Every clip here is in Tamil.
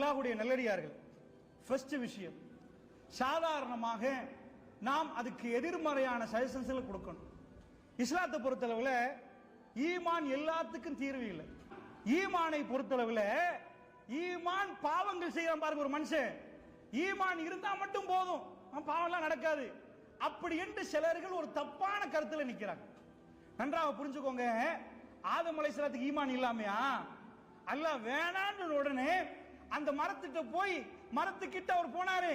அல்லாஹ்வுடைய நல்லடியார்கள், ஃபர்ஸ்ட் விஷயம், சாதாரணமாக நாம் அதுக்கு எதிர்மறையான சஜஷன்ஸ்களை கொடுக்கணும். இஸ்லாத்தை பொறுத்தளவுல ஈமான் எல்லாத்துக்கும் தீர்வு இல்லை. ஈமானை பொறுத்தளவுல ஈமான் பாவங்கள் செய்யறான் பாருங்க ஒரு மனுஷன், ஈமான் இருந்தா மட்டும் போதும், பாவம்லாம் நடக்காது அப்படி என்று சிலர்கள் ஒரு தப்பான கருத்துல நிக்கிறாங்க. நன்றாக புரிஞ்சுக்கோங்க. ஆதம் அலைஹிஸ்ஸலாத்துக்கு ஈமான் இல்லாமையா? அல்லாஹ் வேணான்னு உடனே அந்த மரத்திட்ட போய் மரத்துக்கிட்ட அவர் போனாரு,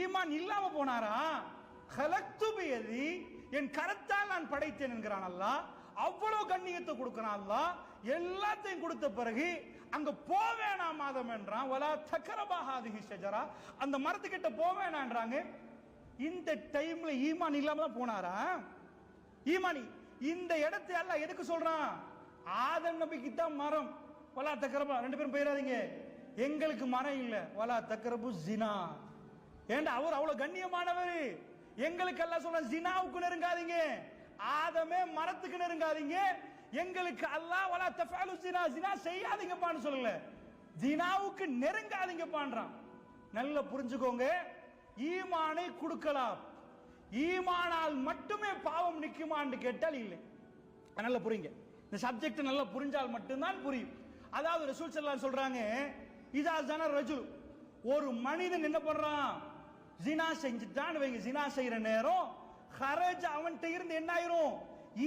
ஈமான் இல்லாம போனாரா? கலக்து பியதி, என் கரத்தால் நான் படைத்தேன் என்கிறான் அல்லாஹ். அவ்வளவு கண்ணியத்தை கொடுக்கிறான் அல்லாஹ். எல்லாத்தையும் கொடுத்த பிறகு அங்க போவேணாம் ஆதம் என்றான். வலா தக்ரபா ஹாதிஹி ஷஜரா, அந்த மரத்துக்கிட்ட போவேணான்றாங்க. இந்த டைம்ல ஈமான் இல்லாம தான் போனாரா? ஈமானி இந்த இடத்தை அல்லாஹ் எதுக்கு சொல்றான்? ஆதம் நபிக்கு தான் மரம். வலா தக்ரபா, ரெண்டு பேரும் போயிடாதீங்க, எங்களுக்கு மரம் இல்ல. வலா தக்ரபு ஜினா, ஏண்டா அவர் அவ்வளவு கண்ணியமானவர், எங்களுக்கு அல்லாஹ் சொல்றான் ஜினாவுக்கு நெருங்காதீங்க, ஆதமே மரத்துக்கு நெருங்காதீங்க, எங்களுக்கு அல்லாஹ் வலா தஃஅலு ஜினா, ஜினா செய்யாதீங்கப்பான்னு சொல்லல, ஜினாவுக்கு நெருங்காதீங்கப்பான்றான். நல்லா புரிஞ்சுக்கோங்க. ஈமானை கொடுக்கலாம், ஈமானால் மட்டுமே பாவம் நிக்குமான்னு கேட்டால் இல்லை. நல்லா புரியுங்க, இந்த சப்ஜெக்ட் நல்லா புரிஞ்சால் மட்டும்தான் புரியும். அதாவது ரசூல் ஸல்லல்லாஹு அலைஹி சொல்றாங்க, இதா ஜன ரஜுல், ஒரு மனிதன் என்ன பண்றான், ஜினா செஞ்சுட்டான்னு வைங்க, ஜினா செய்யற நேரம் ஹரஜ் அவன்கிட்ட இருந்து என்ன ஆயிரும்,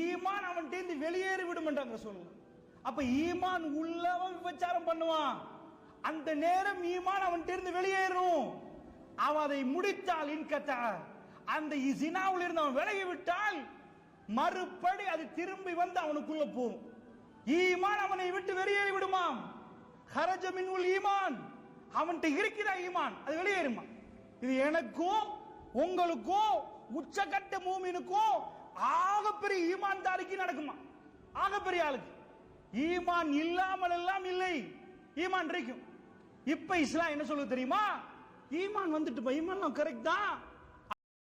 ஈமான் அவன்கிட்ட இருந்து வெளியேறி விடும்ன்றாங்க ரசூலுல்லாஹ். அப்ப ஈமான் உள்ளவன் விபச்சாரம் பண்ணுவான், அந்த நேரம் ஈமான் அவன்கிட்ட இருந்து வெளியேறும். அவன் அதை முடித்தால் இன்கத்தா, அந்த ஜினாவில் இருந்து அவன் விலகி விட்டால் மறுபடி அது திரும்பி வந்து அவனுக்குள்ள போகும். ஈமான் அவனை விட்டு வெளியேறி விடுமாம். ஹரஜ மின்னுல் ஈமான், அவன்கிட்ட இருக்கிற ஈமான் அது வெளியேறுமா. இது எனக்கும் உங்களுக்கும் உச்சகட்ட மூமினுக்கும் ஆகப்பெரிய ஈமான்தாரிக்கு நடக்குமா? ஆகப்பெரிய ஆளுக்கு. ஈமான் இல்லாமல் எல்லாம் இல்லை, ஈமான் இருக்கும். இப்ப இஸ்லாம் என்ன சொல்லுது தெரியுமா? ஈமான் வந்துட்டு ஈமான் கரெக்ட் தான்,